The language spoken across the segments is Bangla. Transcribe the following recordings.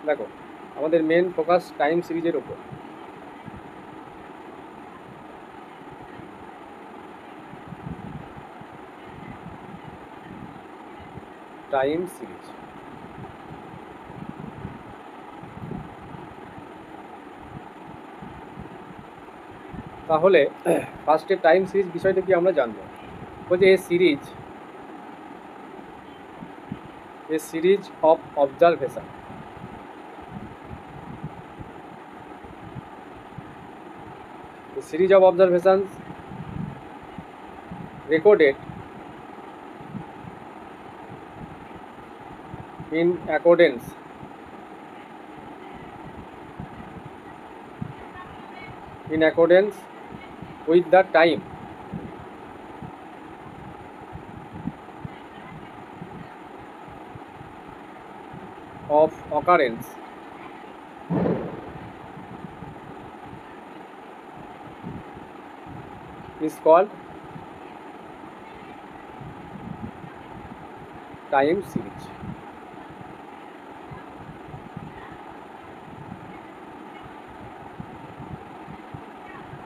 দেখো আমাদের মেন ফোকাস টাইম সিরিজের ওপর। টাইম সিরিজ তাহলে ফার্স্টে টাইম সিরিজ বিষয়টা কি আমরা জানবো। বলছে a series of observation, a series of observations recorded in accordance with the time of occurrence is called time series।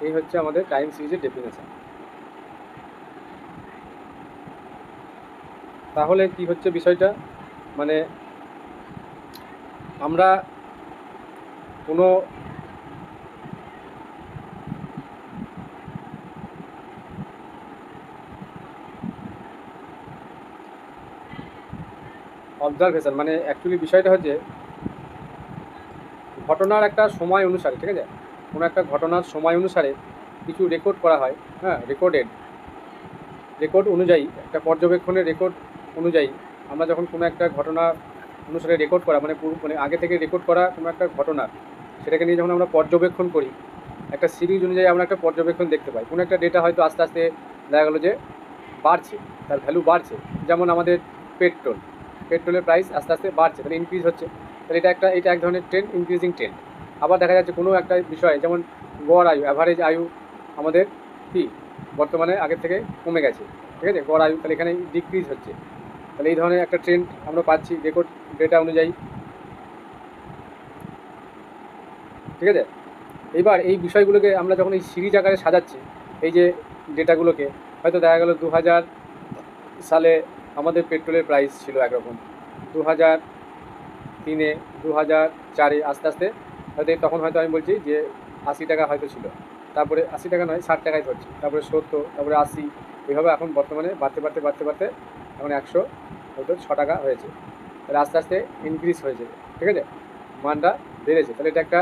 এই হচ্ছে আমাদের টাইম সিরিজের ডেফিনেশন। তাহলে কি হচ্ছে বিষয়টা, মানে আমরা কোনো অবজারভেশন মানে অ্যাকচুয়ালি বিষয়টা হচ্ছে ঘটনার একটা সময় অনুসারে, ঠিক আছে, কোনো একটা ঘটনার সময় অনুসারে কিছু রেকর্ড করা হয়। হ্যাঁ, রেকর্ড অনুযায়ী, একটা পর্যবেক্ষণের রেকর্ড অনুযায়ী আমরা যখন কোনো একটা ঘটনা অনুসারে রেকর্ড করা মানে আগে থেকে রেকর্ড করা কোনো একটা ঘটনা, সেটাকে নিয়ে যখন আমরা পর্যবেক্ষণ করি, একটা সিরিজ অনুযায়ী আমরা একটা পর্যবেক্ষণ দেখতে পাই। কোনো একটা ডেটা হয়তো আস্তে আস্তে দেখা গেলো যে বাড়ছে, তার ভ্যালু বাড়ছে। যেমন আমাদের পেট্রোলের প্রাইস আস্তে আস্তে বাড়ছে, তাহলে ইনক্রিজ হচ্ছে, তাহলে এটা এক ধরনের ট্রেন্ড, ইনক্রিজিং ট্রেন্ড। আবার দেখা যাচ্ছে কোনো একটা বিষয়, যেমন গড় আয়ু, অ্যাভারেজ আয়ু আমাদের কি বর্তমানে আগের থেকে কমে গেছে, ঠিক আছে, গড় আয়ু, তাহলে এখানে ডিক্রিজ হচ্ছে। তাহলে এই ধরনের একটা ট্রেন্ড আমরা পাচ্ছি রেকর্ড ডেটা অনুযায়ী, ঠিক আছে। এইবার এই বিষয়গুলোকে আমরা যখন এই সিরিজ আকারে সাজাচ্ছি, এই যে ডেটাগুলোকে, হয়তো দেখা গেল 2000 সালে আমাদের পেট্রোলের প্রাইস ছিল একরকম, 2003-এ, 2004-এ আস্তে আস্তে হয়তো, তখন হয়তো আমি বলছি যে 80 টাকা হয়তো ছিল, তারপরে 80 টাকা নয় 60 টাকায় ধরছি, তারপরে 70, তারপরে 80, এইভাবে এখন বর্তমানে বাড়তে এখন 100 হয়তো 6 টাকা হয়েছে। তাহলে আস্তে আস্তে ইনক্রিজ হয়েছে, ঠিক আছে, মানটা বেড়েছে। তাহলে এটা একটা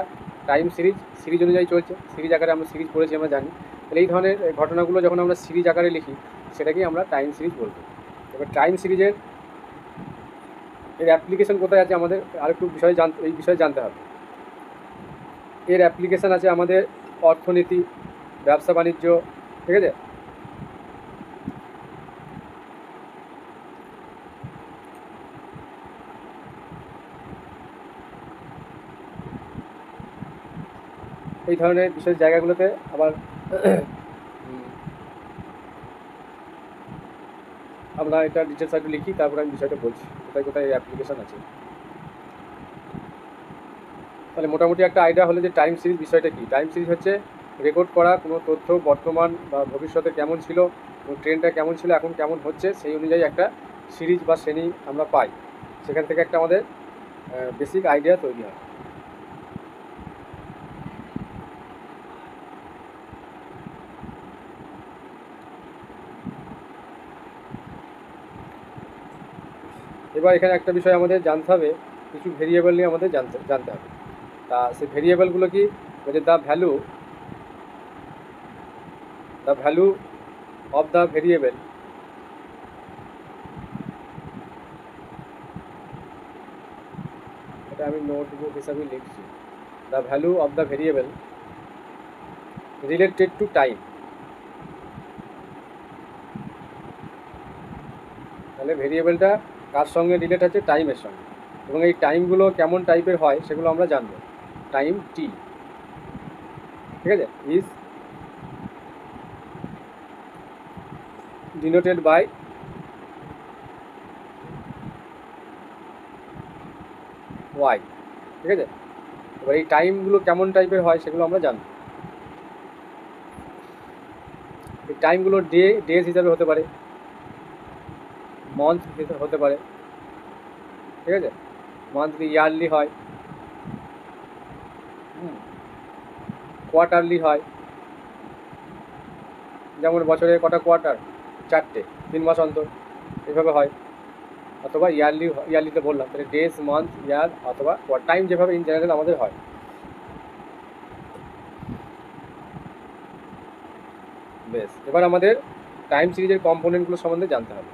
টাইম সিরিজ অনুযায়ী চলছে, সিরিজ আকারে আমরা সিরিজ পড়েছি, আমরা জানি। তাহলে এই ধরনের ঘটনাগুলো যখন আমরা সিরিজ আকারে লিখি, সেটাকেই আমরা টাইম সিরিজ বলবো। এবার টাইম সিরিজের এর অ্যাপ্লিকেশন কোথায় আছে আমাদের আরেকটু এই বিষয়ে জানতে হবে। এর অ্যাপ্লিকেশান আছে আমাদের অর্থনীতি, ব্যবসা বাণিজ্য, ঠিক আছে। এই ধরনের বিশেষ জায়গাগুলোতে আবার আমরা এটা ডিটেলস একটু লিখি, তারপরে আমি বিষয়টা বলছি কোথায় কোথায় এই অ্যাপ্লিকেশান আছে। তাহলে মোটামুটি একটা আইডিয়া হলো যে টাইম সিরিজ বিষয়টা কী। টাইম সিরিজ হচ্ছে রেকর্ড করা কোনো তথ্য বর্তমান বা ভবিষ্যতে কেমন ছিল, ট্রেন্ডটা কেমন ছিল, এখন কেমন হচ্ছে, সেই অনুযায়ী একটা সিরিজ বা শ্রেণী আমরা পাই। সেখান থেকে একটা আমাদের বেসিক আইডিয়া তৈরি হয়। এবার এখানে একটা বিষয় আমাদের জানতে হবে, কিছু ভেরিয়েবল নিয়ে আমাদের জানতে হবে। তা সেই ভেরিয়েবলগুলো কি, বলছে the value of the variable, এটা আমি নোটবুক হিসাবে লিখছি, the value of the variable related to time. তাহলে ভেরিয়েবলটা কার সঙ্গে রিলেট আছে, টাইমের সঙ্গে, এবং এই টাইমগুলো কেমন টাইপের হয় সেগুলো আমরা জানবো। টাইম টি, ঠিক আছে, ইজ ডিনোটেড বাই ওয়াই। ঠিক আছে। এবার এই টাইমগুলো কেমন টাইপের হয় সেগুলো আমরা জানবো। এই টাইমগুলো ডেজ হিসাবে হতে পারে, মান্থ হতে পারে, ঠিক আছে, মান্থলি ইয়ারলি হয়, কোয়ার্টারলি হয়, যেমন বছরে কটা কোয়ার্টার, 4টে, 3 মাস অন্তর, এইভাবে হয়। অথবা ইয়ারলিতে বললাম, তাহলে ডেজ, মান্থ, ইয়ার অথবা টাইম যেভাবে ইন জেনারেল আমাদের হয়। বেশ, এবার আমাদের টাইম সিরিজের কম্পোনেন্টগুলো সম্বন্ধে জানতে হবে।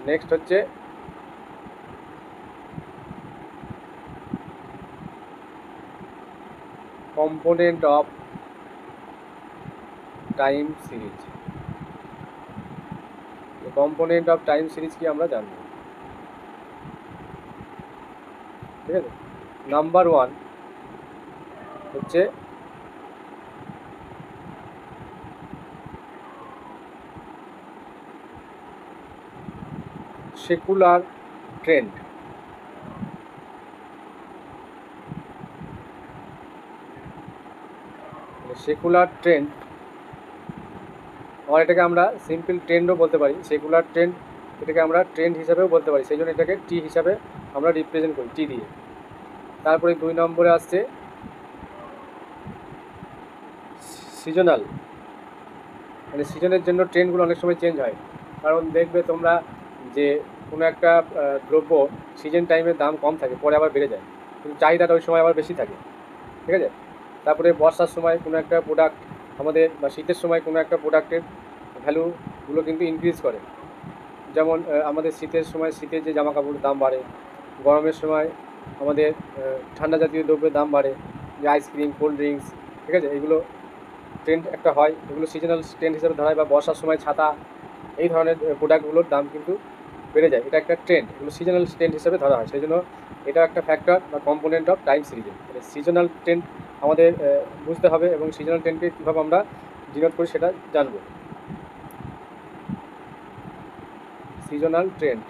নেক্সট হচ্ছে component of time series. Component of time series কি আমরা জানবো, ঠিক আছে। নাম্বার 1 হচ্ছে সেকুলার ট্রেন্ড। সেকুলার ট্রেন্ড, আর এটাকে আমরা সিম্পল ট্রেন্ডও বলতে পারি। সেকুলার ট্রেন্ড, এটাকে আমরা ট্রেন্ড হিসাবেও বলতে পারি, সেই জন্য এটাকে টি হিসাবে আমরা রিপ্রেজেন্ট করি, টি দিয়ে। তারপরে 2 নম্বরে আসছে সিজনাল, মানে সিজনের জন্য ট্রেন্ডগুলো অনেক সময় চেঞ্জ হয়। কারণ দেখবে তোমরা যে কোনো একটা দ্রব্য সিজন টাইমে দাম কম থাকে, পরে আবার বেড়ে যায়, কিন্তু চাহিদাটা ওই সময় আবার বেশি থাকে, ঠিক আছে। তারপরে বর্ষার সময় কোনো একটা প্রোডাক্ট আমাদের, বা শীতের সময় কোনো একটা প্রোডাক্টের ভ্যালুগুলো কিন্তু ইনক্রিজ করে। যেমন আমাদের শীতের সময় শীতের যে জামা কাপড়ের দাম বাড়ে, গরমের সময় আমাদের ঠান্ডা জাতীয় দ্রব্যের দাম বাড়ে, যে আইসক্রিম, কোল্ড ড্রিঙ্কস, ঠিক আছে, এগুলো ট্রেন্ড একটা হয়, এগুলো সিজনাল ট্রেন্ড হিসেবে ধরা হয়। বা বর্ষার সময় ছাতা, এই ধরনের প্রোডাক্টগুলোর দাম কিন্তু বেড়ে যায়, এটা একটা ট্রেন্ড, এগুলো সিজনাল ট্রেন্ড হিসেবে ধরা হয়। সেই জন্য এটা একটা ফ্যাক্টর বা কম্পোনেন্ট অফ টাইম সিরিজে। সিজনাল ট্রেন্ড আমাদের বুঝতে হবে, এবং সিজনাল ট্রেন্ডকে কীভাবে আমরা ডিনোট করি সেটা জানবো। সিজনাল ট্রেন্ড,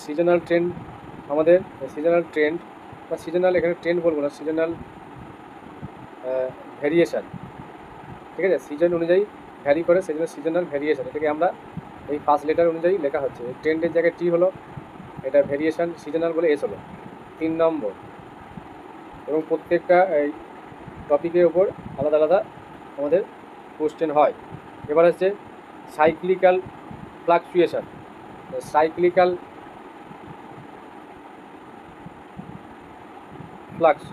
সিজনাল ট্রেন্ড আমাদের, সিজনাল ট্রেন্ড বা সিজনাল, এখানে ট্রেন্ড বলবো না, সিজনাল ভ্যারিয়েশান, ঠিক আছে, সিজন অনুযায়ী ভ্যারি করে, সেই জন্য সিজনাল ভ্যারিয়েশান, এটাকে আমরা এই ফার্স্ট লেটার অনুযায়ী লেখা হচ্ছে। ট্রেন্ডের জায়গায় টি হলো, এটা ভ্যারিয়েশান, সিজনাল বলে এস হলো 3 নম্বর। এবং প্রত্যেকটা এই টপিকের ওপর আলাদা আলাদা আমাদের কোশ্চেন হয়। এবার হচ্ছে সাইক্লিক্যাল ফ্লাকচুয়েশান। সাইক্লিক্যাল ফ্লাক্স,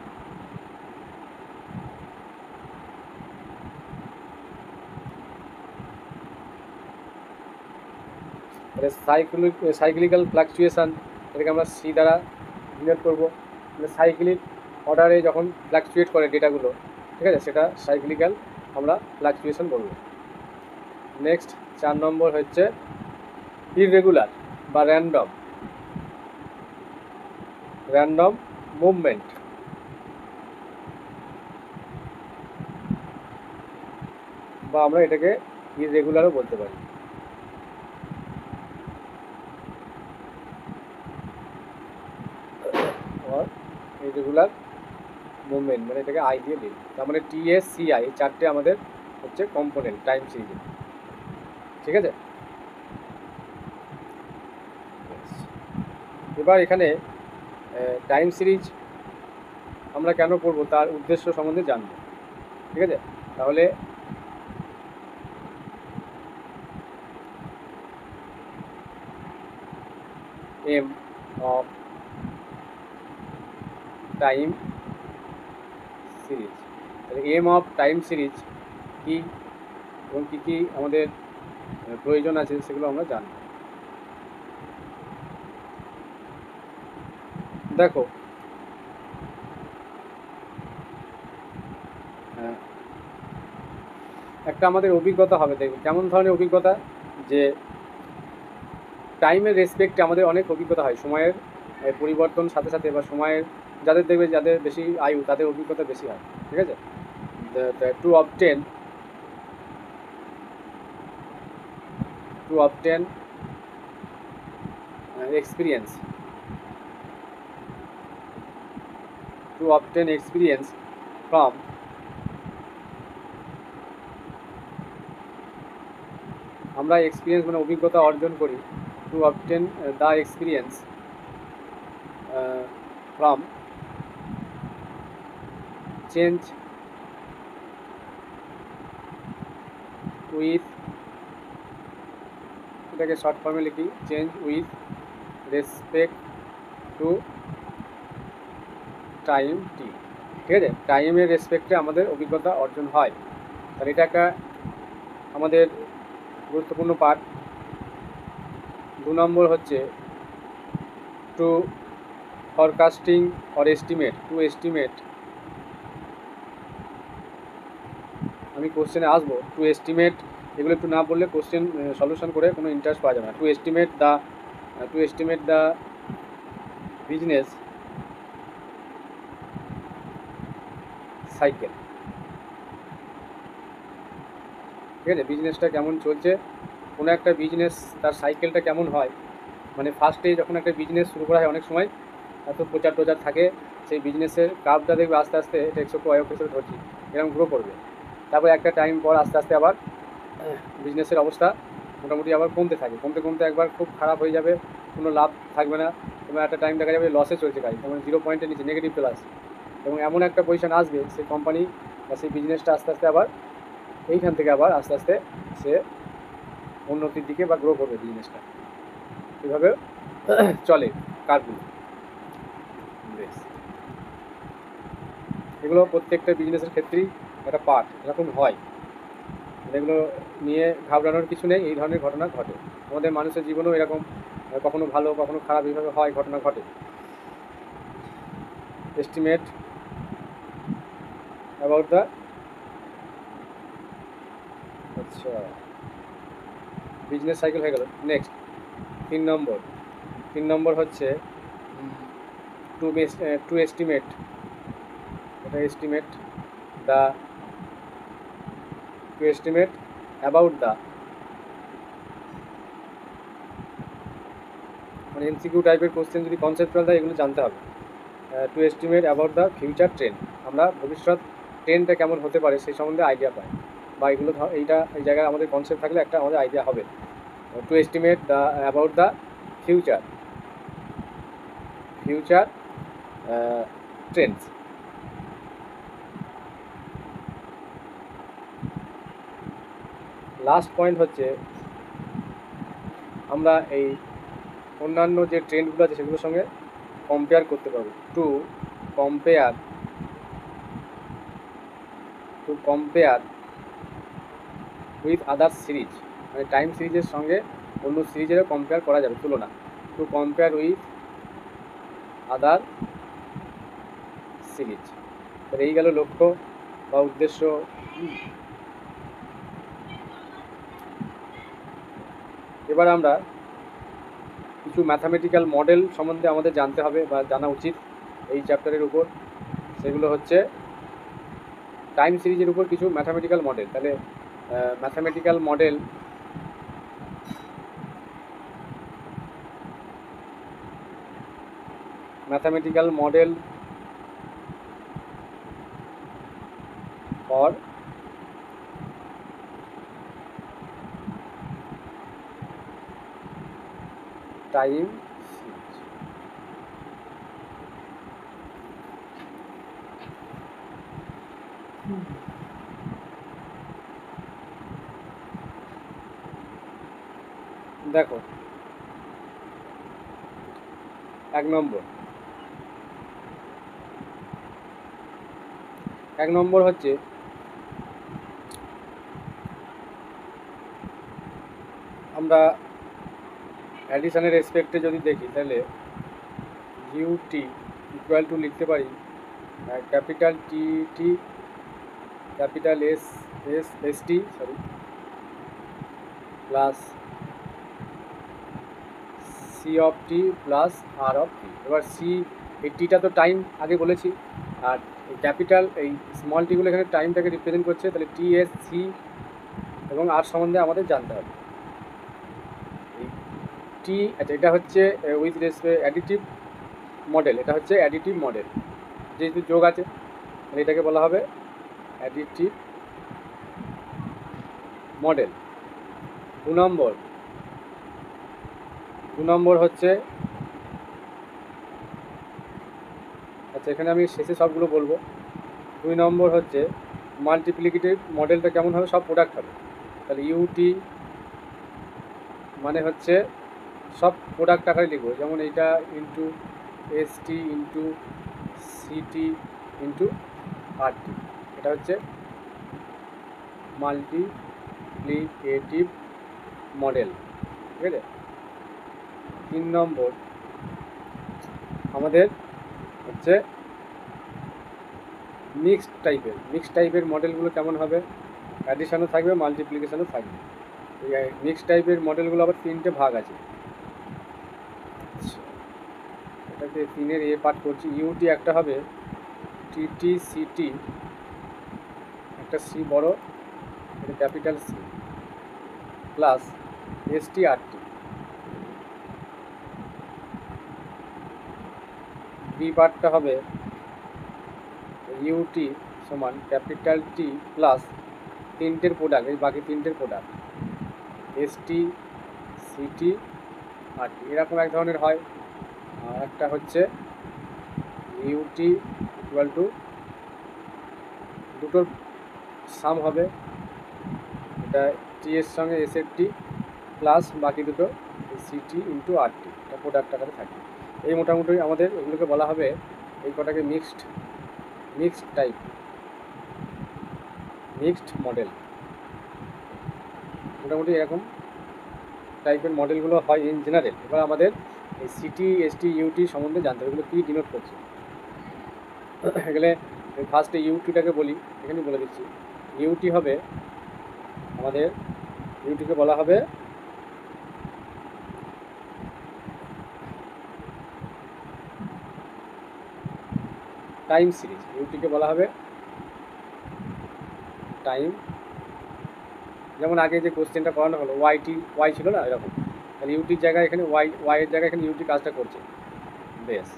সাইক্লিক্যাল ফ্লাকচুয়েশান, এটাকে আমরা সি দ্বারা ডিনোট করবো। মানে সাইক্লিক অর্ডারে যখন ফ্লাকচুয়েট করে ডেটাগুলো, ঠিক আছে, সেটা সাইক্লিক্যাল আমরা ফ্লাকচুয়েশন বলবো। নেক্সট 4 নম্বর হচ্ছে ইররেগুলার বা র্যান্ডম মুভমেন্ট, বা আমরা এটাকে ইররেগুলারও বলতে পারি। ইররেগুলার মুভমেন্ট, মানে এটাকে আই দিয়ে দিই, তার মানে TSCI, এই 4টে আমাদের হচ্ছে কম্পোনেন্ট টাইম সিরিজে, ঠিক আছে। এবার এখানে টাইম সিরিজ আমরা কেন পড়বো তার উদ্দেশ্য সম্বন্ধে জানবো, ঠিক আছে। তাহলে এম অফ টাইম সিরিজ, তাহলে এম অফ টাইম সিরিজ কী এবং কী কী আমাদের প্রয়োজন আছে সেগুলো আমরা জানবো। দেখো, একটা আমাদের অভিজ্ঞতা হবে, দেখবে কেমন ধরনের অভিজ্ঞতা, যে টাইমের রেসপেক্টে আমাদের অনেক অভিজ্ঞতা হয়, সময়ের পরিবর্তন সাথে সাথে, বা সময়ের যাদের দেখবে যাদের বেশি আয়ু তাদের অভিজ্ঞতা বেশি হয়, ঠিক আছে। To obtain experience, to obtain experience from আমরা এক্সপিরিয়েন্স মানে অভিজ্ঞতা অর্জন করি to obtain the experience from change with, এটাকে শর্ট ফর্মে লিখি, change with respect to time T. ঠিক আছে, টাইমের রেসপেক্টে আমাদের অভিজ্ঞতা অর্জন হয়। তাহলে এটা একটা আমাদের গুরুত্বপূর্ণ পার্ট। 2 নম্বর হচ্ছে to forecasting or estimate, to estimate, আমি কোশ্চেনে আসবো। টু এস্টিমেট এগুলো একটু না বললে কোশ্চেন সলিউশন করে কোনো ইন্টারেস্ট পাওয়া যাবে না। To estimate the business cycle. ঠিক আছে, বিজনেসটা কেমন চলছে, কোনো একটা বিজনেস তার সাইকেলটা কেমন হয়, মানে ফার্স্টে যখন একটা বিজনেস শুরু করা হয় অনেক সময় এত প্রচার টোচার থাকে, সেই বিজনেসের কার্ভটা দেখবে আস্তে আস্তে টেক্সো ওয়াইফ হিসেবে ধরছি এরকম গ্রো করবে। তারপর একটা টাইম পর আস্তে আস্তে আবার বিজনেসের অবস্থা মোটামুটি আবার কমতে থাকে, কমতে কমতে একবার খুব খারাপ হয়ে যাবে, কোনো লাভ থাকবে না, এবং একটা টাইম দেখা যাবে লসে চলছে গাড়ি, যেমন 0 পয়েন্টের নিচে নেগেটিভ প্লাস, এবং এমন একটা পজিশন আসবে সেই কোম্পানি বা সেই বিজনেসটা আস্তে আস্তে আবার এইখান থেকে আবার আস্তে আস্তে সে উন্নতির দিকে বা গ্রো করবে বিজনেসটা। এভাবে চলে কাজগুলো। বেশ, এগুলো প্রত্যেকটা বিজনেসের ক্ষেত্রেই একটা পার্ট, এরকম হয়, এগুলো নিয়ে ঘাবড়ানোর কিছু নেই। এই ধরনের ঘটনা ঘটে আমাদের মানুষের জীবনেও, এরকম কখনো ভালো কখনো খারাপ এইভাবে হয়, ঘটনা ঘটে। এস্টিমেট অ্যাবাউট দ্য, আচ্ছা বিজনেস সাইকেল হয়ে গেল। নেক্সট 3 নম্বর হচ্ছে টু এস্টিমেট, এটা estimate the, to estimate about the, মানে এমসিকিউ টাইপের কোশ্চেন যদি কনসেপ্টুয়াল দেয় এগুলো জানতে হবে। To estimate about the future trend, আমরা ভবিষ্যৎ ট্রেন্ডটা কেমন হতে পারে সেই সম্বন্ধে আইডিয়া পাই, বা এগুলো এইটা এই জায়গায় আমাদের কনসেপ্ট থাকলে একটা আমাদের আইডিয়া হবে। To estimate the about the future trends. Last point হচ্ছে আমরা এই অন্যান্য যে ট্রেন্ডগুলো আছে সেগুলোর সঙ্গে কম্পেয়ার করতে পারবো। To compare with other series, মানে টাইম সিরিজের সঙ্গে অন্য সিরিজেরও কম্পেয়ার করা যাবে, তুলনা। To compare with other series, তাহলে এই গেল লক্ষ্য বা উদ্দেশ্য। এবার আমরা কিছু ম্যাথামেটিক্যাল মডেল সম্বন্ধে আমাদের জানতে হবে বা জানা উচিত এই চ্যাপ্টারের উপর। সেগুলো হচ্ছে টাইম সিরিজের উপর কিছু ম্যাথামেটিক্যাল মডেল। তাহলে mathematical model for time series. দেখো, 1 নম্বর হচ্ছে আমরা অ্যাডিশনের রেসপেক্টে যদি দেখি তাহলে ইউটি ইকুয়াল টু লিখতে পারি capital T T capital S T plus C of T plus R of T. এবার সি, এই টিটা তো টাইম আগে বলেছি, আর ক্যাপিটাল এই স্মল টিগুলো এখানে টাইমটাকে রিপ্রেজেন্ট করছে, তাহলে টি এস সি এবং আর সম্বন্ধে আমাদের জানতে হবে। টি, আচ্ছা এটা হচ্ছে উইথ রেসপেক্ট অ্যাডিটিভ মডেল, এটা হচ্ছে অ্যাডিটিভ মডেল, যেহেতু যোগ আছে তাহলে এটাকে বলা হবে অ্যাডিটিভ মডেল। দু নম্বর হচ্ছে, আচ্ছা এখানে আমি শেষে সবগুলো বলবো। 2 নম্বর হচ্ছে মাল্টিপ্লিকেটিভ মডেলটা কেমন হবে, সব প্রোডাক্ট হবে। তাহলে ইউটি মানে হচ্ছে সব প্রোডাক্ট আকারে লিখবো, যেমন এইটা into ST into city into RT, এটা হচ্ছে মাল্টিপ্লিকেটিভ মডেল। ঠিক আছে। 3 নম্বর আমাদের হচ্ছে মিক্সড টাইপের মডেলগুলো কেমন হবে, অ্যাডিশনও থাকবে মাল্টিপ্লিকেশনও থাকবে। এই মিক্সড টাইপের মডেলগুলো আবার 3টে ভাগ আছে। এটাকে 3-এর এ পার্ট করছি। ইউটি একটা হবে টিটি সিটি, একটা সি বড়, এটা capital C, plus ST RT. B পার্টটা হবে ইউটি সমান ক্যাপিটাল টি প্লাস 3টের প্রোডাক্ট, এই বাকি 3টের প্রোডাক্ট এসটি সিটি আরটি, এরকম এক ধরনের হয়। আর একটা হচ্ছে ইউটি ইকুয়াল টু দুটোর সাম হবে, এটা টি এর সঙ্গে এস এর টি প্লাস বাকি দুটো সিটি ইন্টু আরটি, এটা প্রোডাক্ট আকারে থাকে। এই মোটামুটি আমাদের এগুলোকে বলা হবে, এই কটাকে মিক্সড মডেল। মোটামুটি এরকম টাইপের মডেলগুলো হয় ইন জেনারেল। এবার আমাদের এই সিটি এসটি ইউটি সম্বন্ধে জানতে হবে, এগুলো কী ডিনোট করছে। এগুলো ফার্স্টে ইউটিটাকে বলি, এখানে বলে দিচ্ছি। ইউটি হবে আমাদের, ইউটিকে বলা হবে টাইম সিরিজ। ইউটিকে বলা হবে টাইম, যেমন আগে যে কোশ্চেনটা করানো হলো ওয়াই ছিল না, এরকম। তাহলে ইউটির জায়গায় এখানে ওয়াইয়ের জায়গায় এখানে ইউটি কাজটা করছে। বেশ,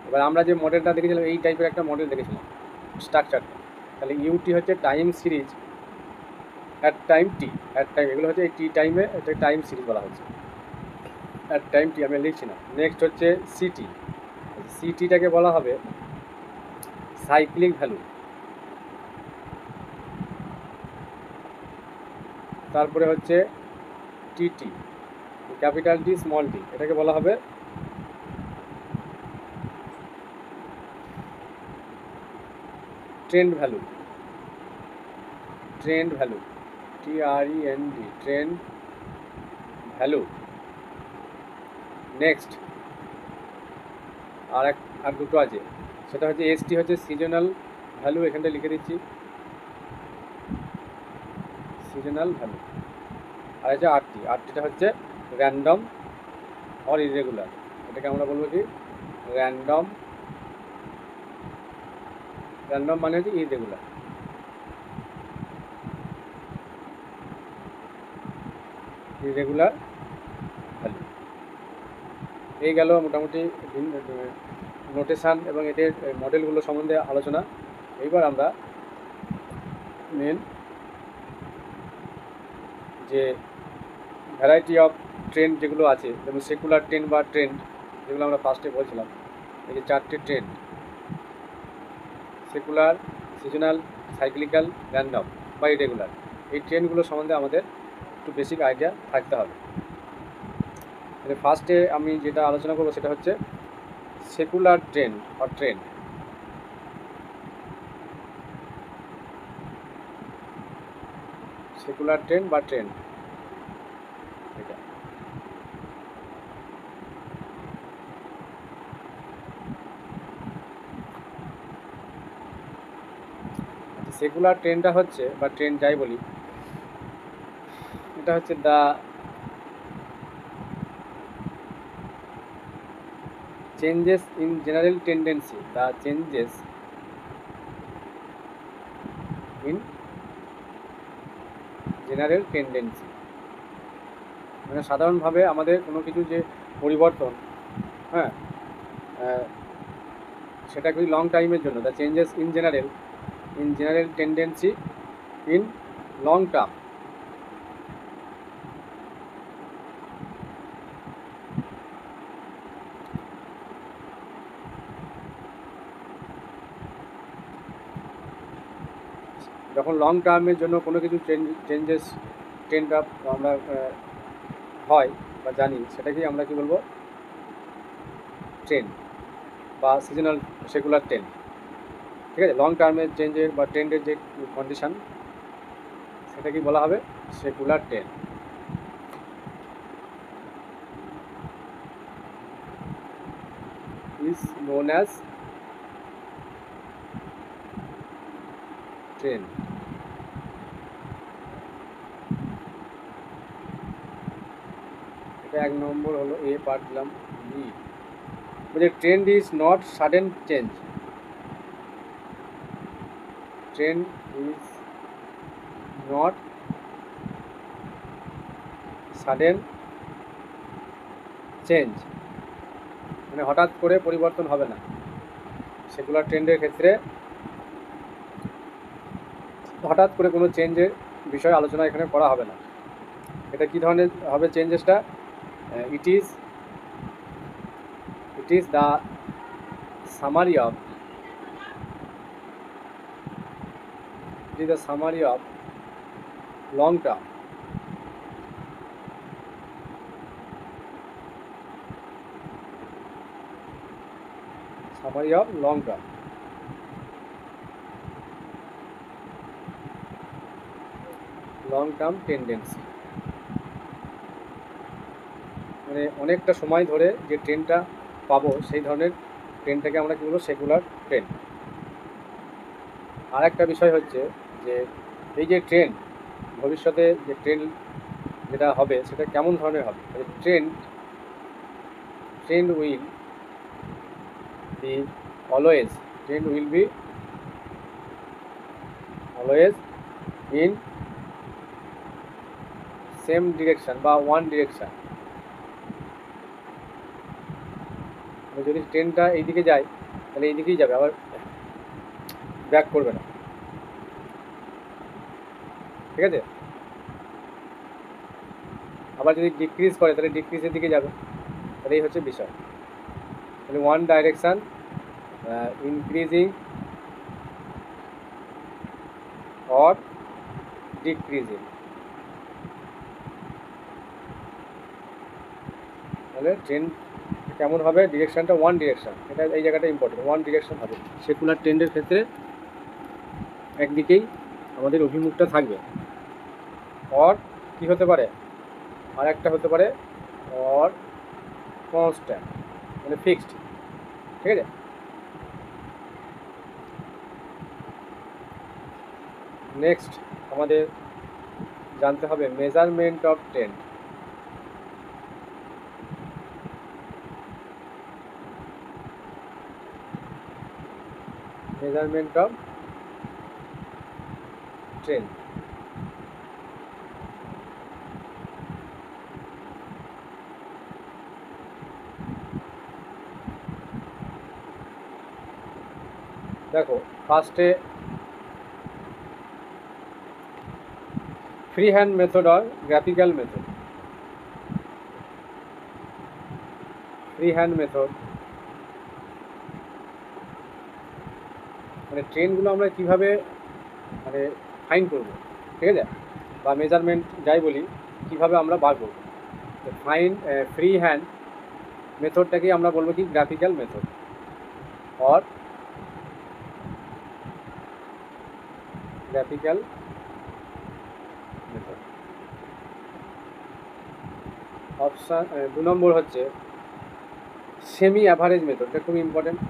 এবার আমরা যে মডেলটা দেখেছিলাম এই টাইপের একটা মডেল দেখেছিলাম স্ট্রাকচারটা। তাহলে ইউটি হচ্ছে টাইম সিরিজ অ্যাট টাইম টি, এগুলো হচ্ছে এই টি টাইমে, এটা টাইম সিরিজ বলা হচ্ছে অ্যাট টাইম টি, আমি লিখছি না। নেক্সট হচ্ছে সিটিটাকে বলা হবে সাইক্লিক ভ্যালু। তারপরে হচ্ছে T T, capital T small T, এটাকে বলা হবে trend value, TREND, trend value. Next আর দুটো আছে, সেটা হচ্ছে এসটি হচ্ছে সিজনাল ভ্যালু, এখানটা লিখে দিচ্ছি সিজনাল ভ্যালু। আর হচ্ছে আরটিটা হচ্ছে র্যান্ডম অর ইরেগুলার, এটাকে আমরা বলবো কি র্যান্ডম মানে হচ্ছে ইরেগুলার। ভ্যালু। এই গেল মোটামুটি নোটেশান এবং এদের মডেলগুলো সম্বন্ধে আলোচনা। এইবার আমরা মেন যে ভ্যারাইটি অফ ট্রেন্ড যেগুলো আছে, যেমন সেকুলার ট্রেন্ড বা ট্রেন্ড, যেগুলো আমরা ফার্স্টে বলছিলাম, এই যে 4টে trend, secular, seasonal, cyclical, random বা ইরেগুলার, এই ট্রেন্ডগুলো সম্বন্ধে আমাদের একটু বেসিক আইডিয়া থাকতে হবে। ফার্স্টে আমি যেটা আলোচনা করবো সেটা হচ্ছে সেকুলার ট্রেন্ড বা ট্রেন্ড। সেকুলার ট্রেন্ড বা ট্রেন্ড, এটা সেকুলার ট্রেন্ডটা হচ্ছে, বা ট্রেন্ড যাই বলি, এটা হচ্ছে the changes in general tendency, মানে সাধারণভাবে আমাদের কোনো কিছু যে পরিবর্তন, হ্যাঁ, সেটা করি লং টাইমের জন্য। The changes in general tendency in long term. যখন লং টার্মের জন্য কোনো কিছু চেঞ্জেস ট্রেন্ড আপ আমরা হয় বা জানি, সেটাকেই আমরা কি বলবো, ট্রেন্ড বা সিজনাল সেকুলার ট্রেন্ড। ঠিক আছে, লং টার্মের চেঞ্জের বা ট্রেন্ডের যে কন্ডিশন, সেটাকেই বলা হবে secular trend. Is known as trend. এটা 1 নম্বর হলো, এ পার্ট দিলাম। বি বলছে trend is not sudden change. Trend is not sudden change, মানে হঠাৎ করে পরিবর্তন হবে না। সেকুলার ট্রেন্ডের ক্ষেত্রে হঠাৎ করে কোনো চেঞ্জের বিষয়ে আলোচনা এখানে করা হবে না। এটা কী ধরনের হবে চেঞ্জেসটা? It is the summary of long term. Summary of long term. Long term tendency, মানে অনেকটা সময় ধরে যে ট্রেন্ডটা পাবো, সেই ধরনের ট্রেন্ডটাকে আমরা কী বলবো, সেকুলার ট্রেন্ড। আর একটা বিষয় হচ্ছে যে এই যে ট্রেন্ড, ভবিষ্যতে যে ট্রেন্ড যেটা হবে সেটা কেমন ধরনের হবে। Trend will be always in same direction বা ওয়ান ডিরেকশন। যদি ট্রেনটা এইদিকে যায় তাহলে এইদিকেই যাবে, আবার ব্যাক করবে না। ঠিক আছে, আবার যদি ডিক্রিজ করে তাহলে ডিক্রিজের দিকে যাবে। তাহলে এই হচ্ছে বিষয়, মানে one direction increasing or decreasing. তাহলে ট্রেন কেমন হবে, ডিরেকশানটা ওয়ান ডিরেকশান, এটা এই জায়গাটা ইম্পর্টেন্ট, ওয়ান ডিরেকশান হবে। সেকুলার ট্রেন্ডের ক্ষেত্রে একদিকেই আমাদের অভিমুখটা থাকবে। অর কি হতে পারে, আর একটা হতে পারে অর কনস্ট্যান্ট, মানে ফিক্সড। ঠিক আছে, নেক্সট আমাদের জানতে হবে measurement of trend. Measurement of trend, দেখো ফার্স্টে ফ্রি হ্যান্ড মেথড আর graphical method. Free hand method মানে ট্রেনগুলো আমরা কীভাবে মানে ফাইন করবো, ঠিক আছে, বা মেজারমেন্ট যাই বলি, কীভাবে আমরা বার করবো। তো ফ্রি হ্যান্ড মেথডটাকেই আমরা বলবো কি graphical method or graphical method. Option 2 নম্বর হচ্ছে সেমি অ্যাভারেজ মেথড। এটা খুব important,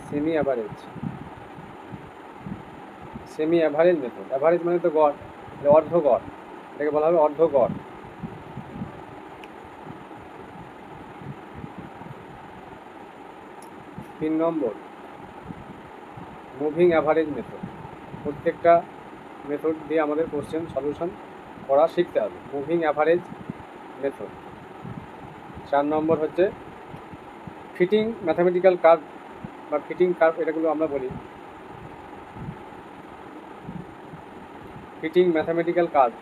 semi average method. Average মানে তো গড়, অর্ধ গড়, এটাকে বলা হবে অর্ধ গড়। 3 নম্বর মুভিং অ্যাভারেজ মেথড। প্রত্যেকটা মেথড দিয়ে আমাদের কোশ্চেন সলিউশন করা শিখতে হবে, মুভিং অ্যাভারেজ মেথড। 4 নম্বর হচ্ছে ফিটিং ম্যাথামেটিক্যাল কার্ভ বা ফিটিং কার্ভ এটাগুলো আমরা বলি। Fitting mathematical curve,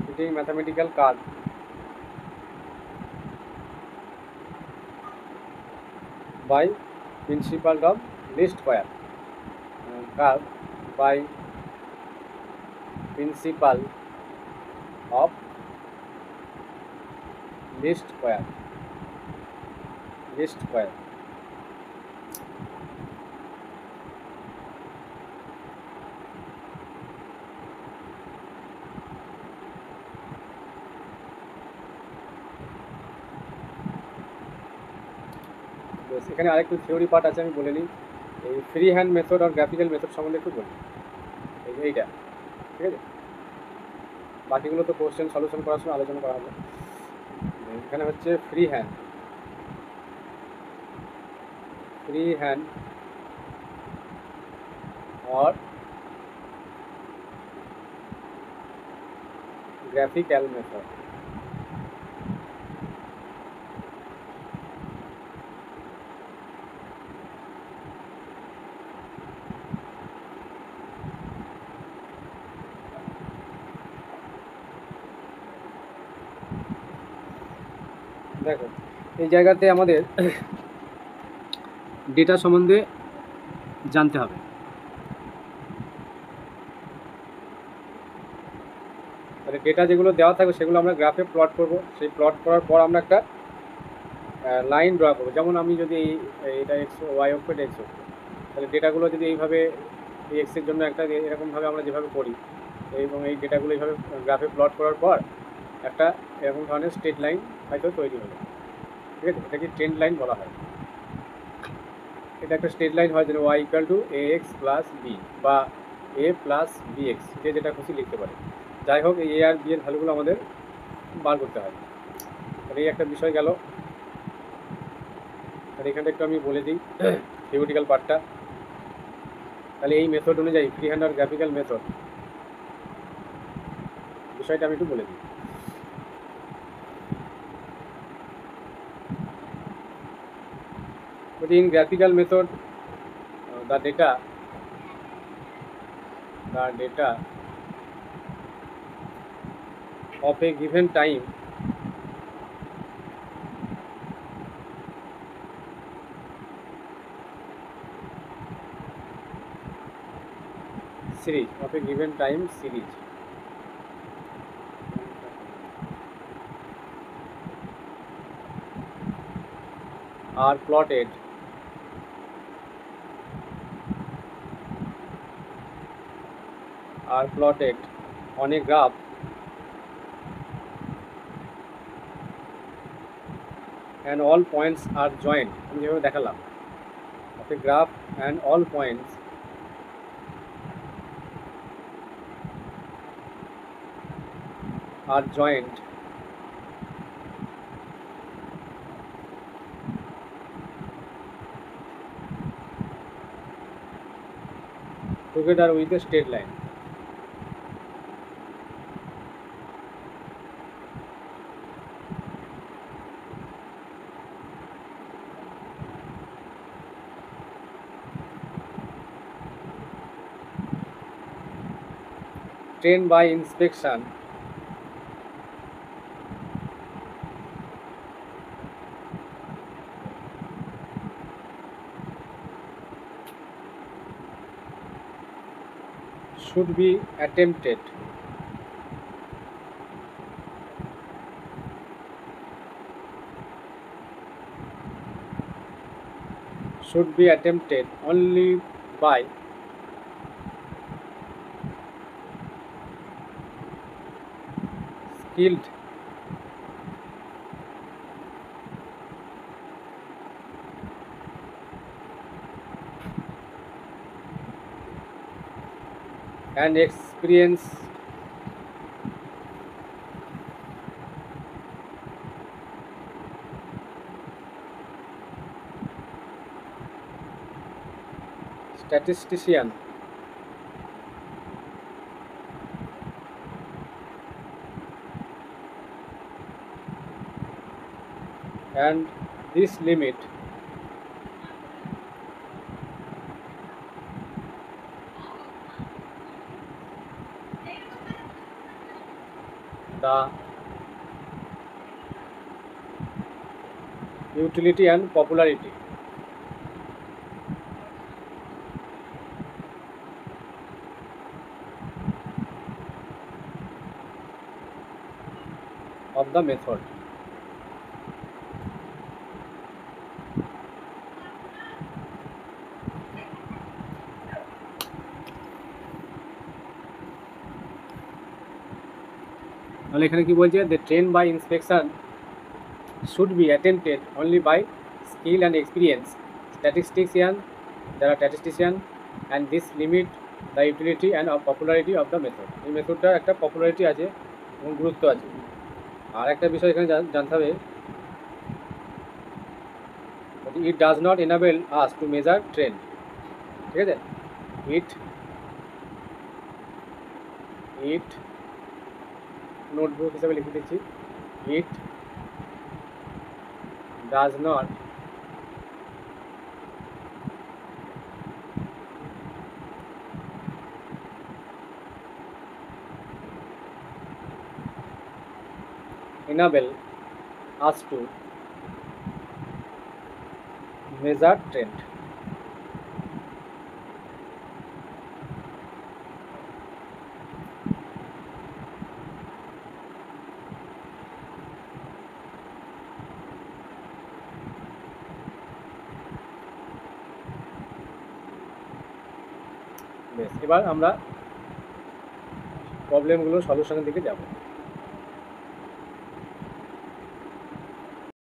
fitting mathematical curve by principle of least square, curve by principle of least square, least square। এখানে আরেকটু থিওরি পার্ট আছে, আমি বলে নিই। এই ফ্রি হ্যান্ড মেথড আর গ্রাফিক্যাল মেথড সম্বন্ধে একটু বলি, এইটা ঠিক আছে। বাকিগুলো তো কোশ্চেন সলিউশন করার সময় আলোচনা করা হবে। এখানে হচ্ছে ফ্রি হ্যান্ড, ফ্রি হ্যান্ড और গ্রাফিক্যাল মেথড। দেখো এই জায়গাতে আমাদের ডেটা সম্বন্ধে জানতে হবে। তাহলে ডেটা যেগুলো দেওয়া থাকবে সেগুলো আমরা গ্রাফে প্লট করব। সেই প্লট করার পর আমরা একটা লাইন ড্র করবো। যেমন আমি যদি এটা এক্স ওয়াই অক্ষর এক্স অক্ষ, তাহলে ডেটাগুলো যদি এইভাবে এই এক্সের জন্য একটা এরকমভাবে আমরা যেভাবে করি, এবং এই ডেটাগুলো এইভাবে গ্রাফে প্লট করার পর একটা এরকম ধরনের স্ট্রেট লাইন হয়তো তৈরি হলো, ঠিক আছে। এটাকে ট্রেন্ড লাইন বলা হয়। এটা একটা স্ট্রেট লাইন হয়, যেন Y equal to A X plus B বা এ প্লাস বি এক্স, যে যেটা খুশি লিখতে পারে। যাই হোক, এই এ আর বি এর ভ্যালুগুলো আমাদের বার করতে হয়। তাহলে এই একটা বিষয় গেল। তাহলে এখানটা একটু আমি বলে দিই থিওরিটিক্যাল পার্টটা। তাহলে এই মেথড অনুযায়ী ফ্রি হ্যান্ড আর গ্রাফিক্যাল মেথড বিষয়টা আমি একটু বলে দিই। But in graphical method, the data of a given time series are plotted on a graph and all points are joined। আমি যেভাবে দেখালাম, of a graph and all points are joined together with a straight line। Trained by inspection should be attempted only by skilled and experienced statistician and this limit the utility and popularity of the method. তাহলে এখানে কি বলছে, the train by inspection should be attempted only by skill and experience statistician, যারা statistician, and this limit the utility and popularity of the method. এই মেথডটার একটা পপুলারিটি আছে এবং গুরুত্ব আছে। আর একটা বিষয় এখানে জানতে হবে, it does not enable us to measure trend, ঠিক আছে, it নোটবুক হিসাবে লিখে দিচ্ছি, it does not enable us to measure trend. বেশ, এবার আমরা প্রবলেমগুলো সলিউশনের দিকে যাব।